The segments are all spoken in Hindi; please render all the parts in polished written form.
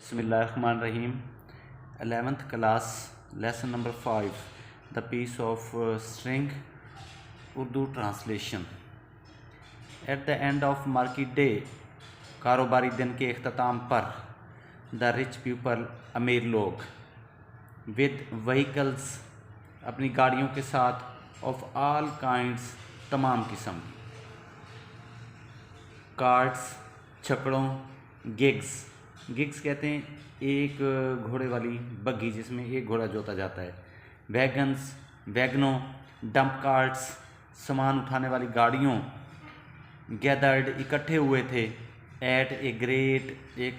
Bismillahirrahmanirrahim. 11th class, lesson number 5, the piece of string, Urdu translation. At the end of market day, कारोबारी दिन के अख्ताम पर, the rich people, अमीर लोग, with vehicles, अपनी गाड़ियों के साथ, of all kinds, तमाम किस्म, कार्ट्स, छकड़ों, गिग्स कहते हैं एक घोड़े वाली बग्गी जिसमें एक घोड़ा जोता जाता है, वैगनों, डंप कार्ट्स, सामान उठाने वाली गाड़ियों, गैदर्ड, इकट्ठे हुए थे, एट ए ग्रेट, एक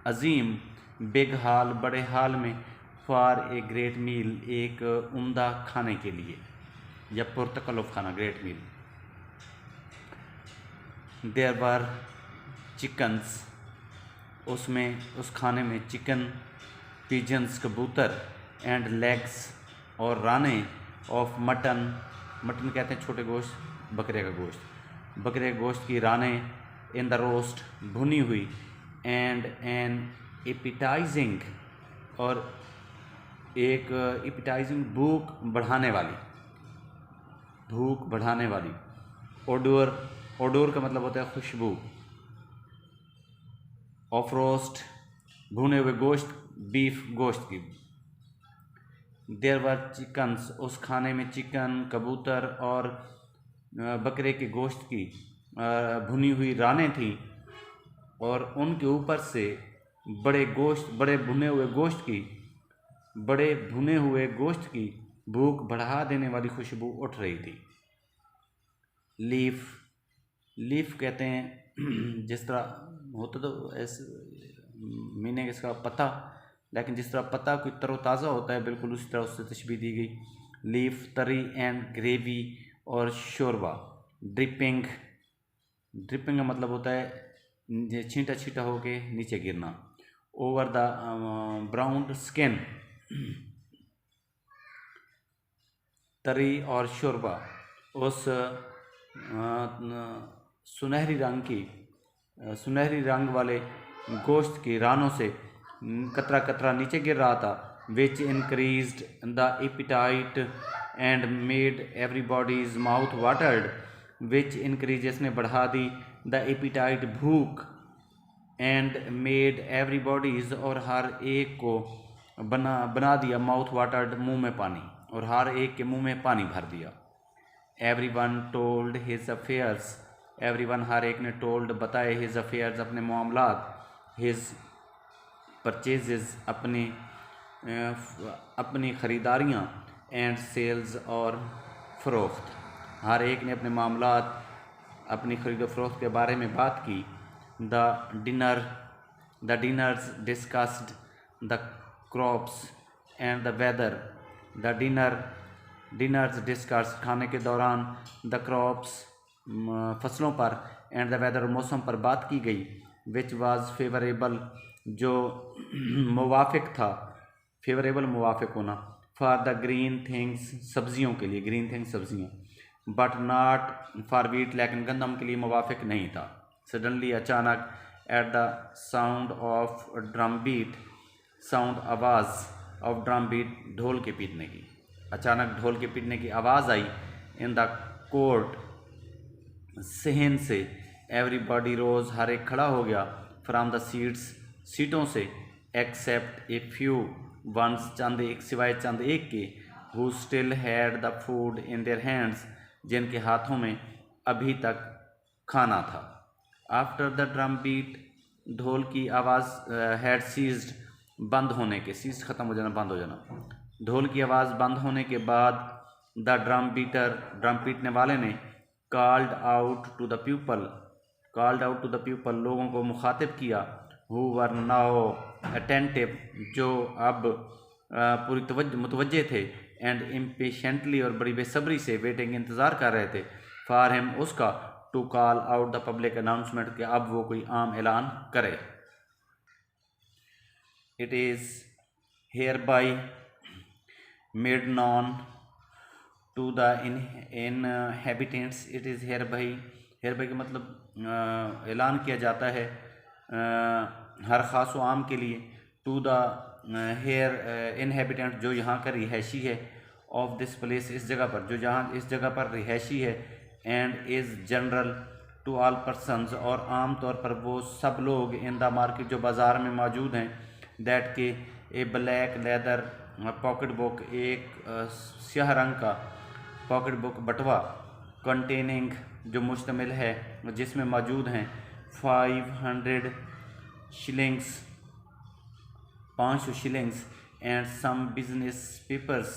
अजीम, बिग हॉल, बड़े हॉल में, फॉर ए ग्रेट मील, एक उम्दा खाने के लिए या पुरतकल्लुफ़ खाना, great meal. There were chickens, उसमें उस खाने में चिकन, पिजन्स, कबूतर, एंड लेग्स, और राने, ऑफ मटन कहते हैं छोटे गोश्त, बकरे के गोश्त की राने, इन द रोस्ट, भुनी हुई, एंड एन एपिटाइजिंग, और एक एपिटाइजिंग, भूख बढ़ाने वाली, ओडोर का मतलब होता है खुशबू, ऑफ रोस्ट, भुने हुए गोश्त, बीफ, गोश्त की। देयर वर चिकन्स, उस खाने में चिकन, कबूतर और बकरे के गोश्त की भुनी हुई रानें थी, और उनके ऊपर से बड़े भुने हुए गोश्त की भूख बढ़ा देने वाली खुशबू उठ रही थी। लीफ कहते हैं, जिस तरह होता तो ऐसे मीनिंग इसका पत्ता, लेकिन जिस तरह पत्ता कोई तरोताज़ा होता है बिल्कुल उसी तरह उससे तशबीह दी गई। लीफ, तरी एंड ग्रेवी, और शोरबा। ड्रिपिंग का मतलब होता है छींटा होके नीचे गिरना। ओवर द ब्राउन स्किन, तरी और शोरबा उस सुनहरी रंग वाले गोश्त की रानों से कतरा नीचे गिर रहा था। Which increased the appetite and made everybody's mouth watered, which increase, इसने बढ़ा दी, द एपिटाइट, भूख, एंड मेड एवरीबॉडीज, और हर एक को बना दिया, माउथ वाटर्ड, मुंह में पानी, और हर एक के मुंह में पानी भर दिया। Everyone told his affairs, everyone, हर एक ने, टोल्ड, बताए, हिज अफेयर्स, अपने मामलात, हिज परचेजेस, अपनी ख़रीदारियाँ, एंड सेल्स, और फ़रोख्त, हर एक ने अपने मामलात, अपनी ख़रीद फ़रोख्त के बारे में बात की। The diners discussed the crops and the weather, the diners discuss, खाने के दौरान, द क्रॉप्स, फसलों पर, एंड द वेदर, मौसम पर बात की गई। विच वाज फेवरेबल, जो मुवाफिक था, फेवरेबल मुवाफिक होना, फॉर द ग्रीन थिंग्स, सब्जियों के लिए, ग्रीन थिंग्स सब्जियाँ, बट नॉट फॉर वीट, लेकिन गंदम के लिए मुवाफिक नहीं था। सडनली, अचानक, at the sound of drum beat, sound, आवाज़, ऑफ ड्रम बीट, ढोल के पीटने की, अचानक ढोल के पीटने की आवाज़ आई। इन द कोर्ट, सहन से, एवरीबॉडी रोज, हर एक खड़ा हो गया, फ्राम द सीट्स, सीटों से, एक्सेप्ट ए फ्यू वंस, चंद एक, सिवाय चंद एक के, who still had the food in their hands, जिनके हाथों में अभी तक खाना था। आफ्टर द ड्रम बीट, ढोल की आवाज़, हैड सीज्ड, बंद होने के, सीज ख़त्म हो जाना, बंद हो जाना, ढोल की आवाज़ बंद होने के बाद, द ड्रम पीटने वाले ने, called out to the people, लोगों को मुखातिब किया, हु वर नाउ अटेंटिव, जो अब पूरी मुतवज्जे थे, एंड इम्पेशेंटली, और बड़ी बेसब्री से, वेटिंग, इंतज़ार कर रहे थे, फॉर हिम, उसका, to call out the public announcement, कि अब वो कोई आम ऐलान करे। It is hereby made known to the inhabitants, it is hereby का मतलब ऐलान किया जाता है हर ख़ास व आम के लिए, टू द हेयर इनहेबिटेंट, जो यहाँ का रिहायशी है, ऑफ दिस प्लेस, इस जगह पर, जो जहाँ इस जगह पर रिहायशी है, and is general to all persons, और आम तौर पर वो सब लोग, इन द मार्केट, जो बाज़ार में मौजूद हैं, दैट के ए ब्लैक लेदर पॉकेट बुक, एक स्याह रंग का पॉकेट बुक बटवा, कंटेनिंग, जो मुश्तमिल है, जिसमें मौजूद हैं 500 shillings, 500 shillings, and some business papers,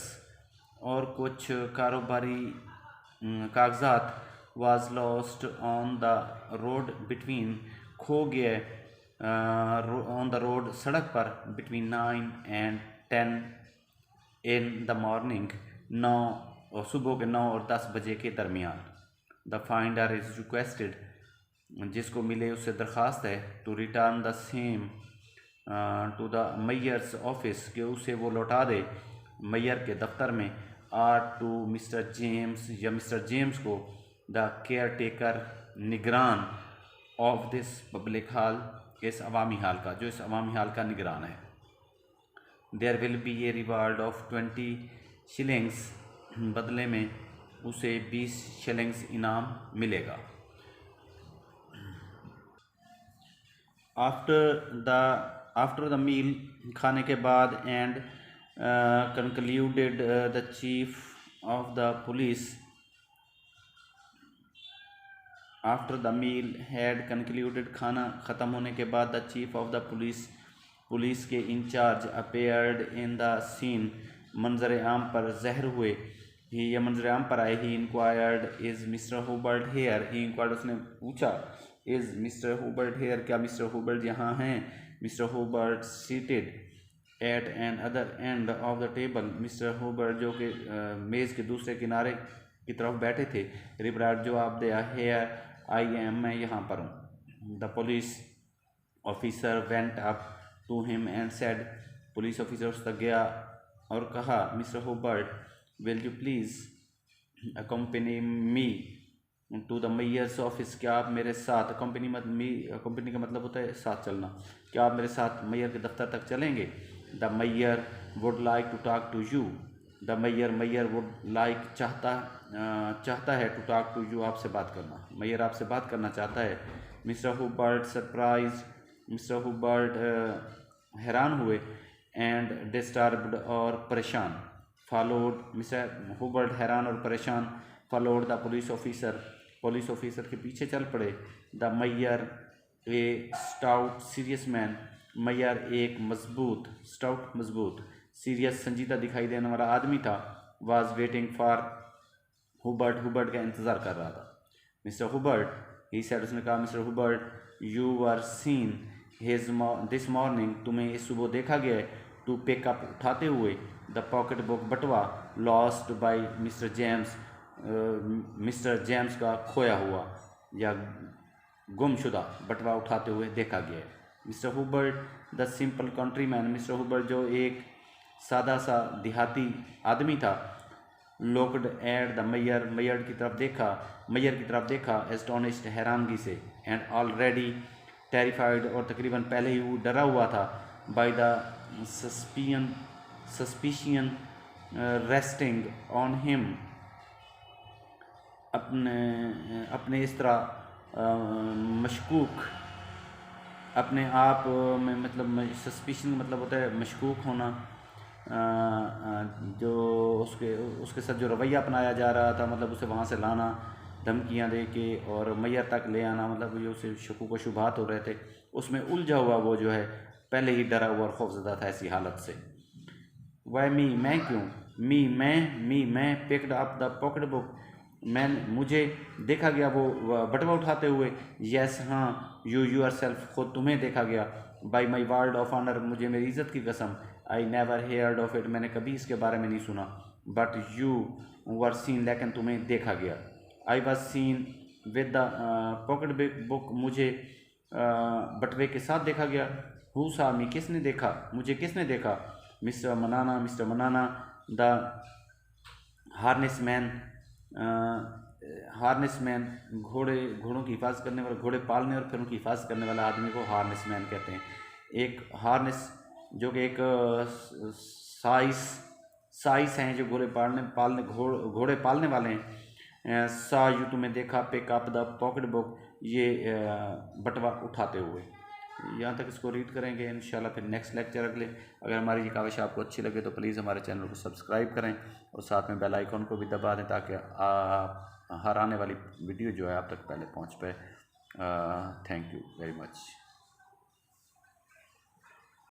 और कुछ कारोबारी कागजात, was lost on the road between, खो गए ऑन द रोड, सड़क पर, between 9 and 10 in the morning, 9 सुबह के 9 और 10 बजे के दरमियान। द फाइंडर इज़ रिक्वेस्टेड, जिसको मिले उससे दरख्वास्त है, to return the same to the mayor's office, कि उसे वो लौटा दे मेयर के दफ्तर में, आर टू मिस्टर जेम्स, या मिस्टर जेम्स को, द केयर टेकर, निगरान, ऑफ दिस पब्लिक हॉल, इस अवामी हाल का, जो इस अवामी हाल का निगरान है। There will be a reward of 20 shillings, बदले में उसे 20 शिलिंग्स इनाम मिलेगा। आफ्टर द मील, खाने के बाद, and concluded the chief of the police, after the meal had concluded, खाना ख़त्म होने के बाद, the chief of the police, police के in charge, appeared in the scene, मंजर आम पर ज़हर हुए, ही, या मंजर आम पर आए, he inquired, is mister Hubert here, he inquired, उसने पूछा, इज़ मिस्टर हुबर्ट हेयर, क्या मिस्टर हुबर्ट यहाँ हैं, mister Hubert seated at another end of the table, mister Hubert जो कि मेज़ के दूसरे किनारे की तरफ बैठे थे, रिप्लाइड, जवाब दिया, हेयर आई एम, मैं यहाँ पर हूँ। The police officer went up to him and said, police officer उस तक गया और कहा, mister Hubert, will you please accompany me to the mayor's office, क्या आप मेरे साथ, कंपनी का मतलब होता है साथ चलना, क्या आप मेरे साथ मेयर के दफ्तर तक चलेंगे। The mayor would like to talk to you, the mayor would like, चाहता है, टू टॉक टू यू, आपसे बात करना, मेयर आपसे बात करना चाहता है। Mister Hubert surprise, mister Hubert हैरान हुए, एंड डिस्टर्ब्ड, और परेशान, फॉलोड, मिस्टर हुबर्ट हैरान और परेशान, फॉलोड द पुलिस ऑफिसर के पीछे चल पड़े। The mayor A stout serious man, mayor एक मजबूत सीरियस संजीदा दिखाई देने वाला आदमी था। वाज वेटिंग फॉर हुबर्ट का इंतज़ार कर रहा था। मिस्टर हुबर्ट, ही सेड, उसने कहा, mister Hubert, you are seen this morning, तुम्हें इस सुबह देखा गया है, टू पिक अप, उठाते हुए, द पॉकेट बुक, बटवा, लॉस्ट बाई मिस्टर जेम्स का खोया हुआ या गुमशुदा बटवा उठाते हुए देखा गया है। Mister Hubert the simple countryman, mister Hubert जो एक सादा सा देहाती आदमी था, लोक्ड एट द मेयर की तरफ देखा, एस्टोनिश्ड, हैरानगी से, एंड ऑलरेडी टेरिफाइड, और तकरीबन पहले ही वो डरा हुआ था, by the suspicion resting on him, अपने इस तरह मशकूक, अपने आप में, मतलब सस्पिशन मतलब होता है मशकूक होना, जो उसके साथ जो रवैया अपनाया जा रहा था, मतलब उसे वहाँ से लाना, धमकियाँ दे के और मैयर तक ले आना, मतलब जो उसे शकूक व शुबहात हो रहे थे, उसमें उलझा हुआ वो जो है पहले ही डरा हुआ और खौफजदा था ऐसी हालत से। वाई मी, मैं क्यों, मैं picked up the pocket book, मुझे देखा गया वो बटवा उठाते हुए। यस, हाँ, यू आर सेल्फ, खुद तुम्हें देखा गया। By my word of honour, मुझे मेरी इज़्ज़त की कसम, I never heard of it, मैंने कभी इसके बारे में नहीं सुना। बट यू वर सीन, लेकिन तुम्हें देखा गया। I was seen with the pocket book, मुझे बटवे के साथ देखा गया। हु सा मी, किसने देखा, मुझे किसने देखा। मिस्टर मनाना द हार्नेसमैन, घोड़ों की हिफाजत करने वाला, घोड़े पालने और फिर उनकी हिफाजत करने वाला आदमी को हार्नेसमैन कहते हैं। एक जो कि एक साइस हैं जो घोड़े पालने वाले हैं। सा यू तुम्हें देखा, pick up the pocket book, ये बटवा उठाते हुए। यहाँ तक इसको रीड करेंगे इंशाल्लाह। फिर नेक्स्ट लेक्चर अगले। अगर हमारी ये काविश आपको अच्छी लगे तो प्लीज़ हमारे चैनल को सब्सक्राइब करें और साथ में बेल आइकन को भी दबा दें ताकि हर आने वाली वीडियो जो है आप तक पहले पहुँच पाए। Thank you very much.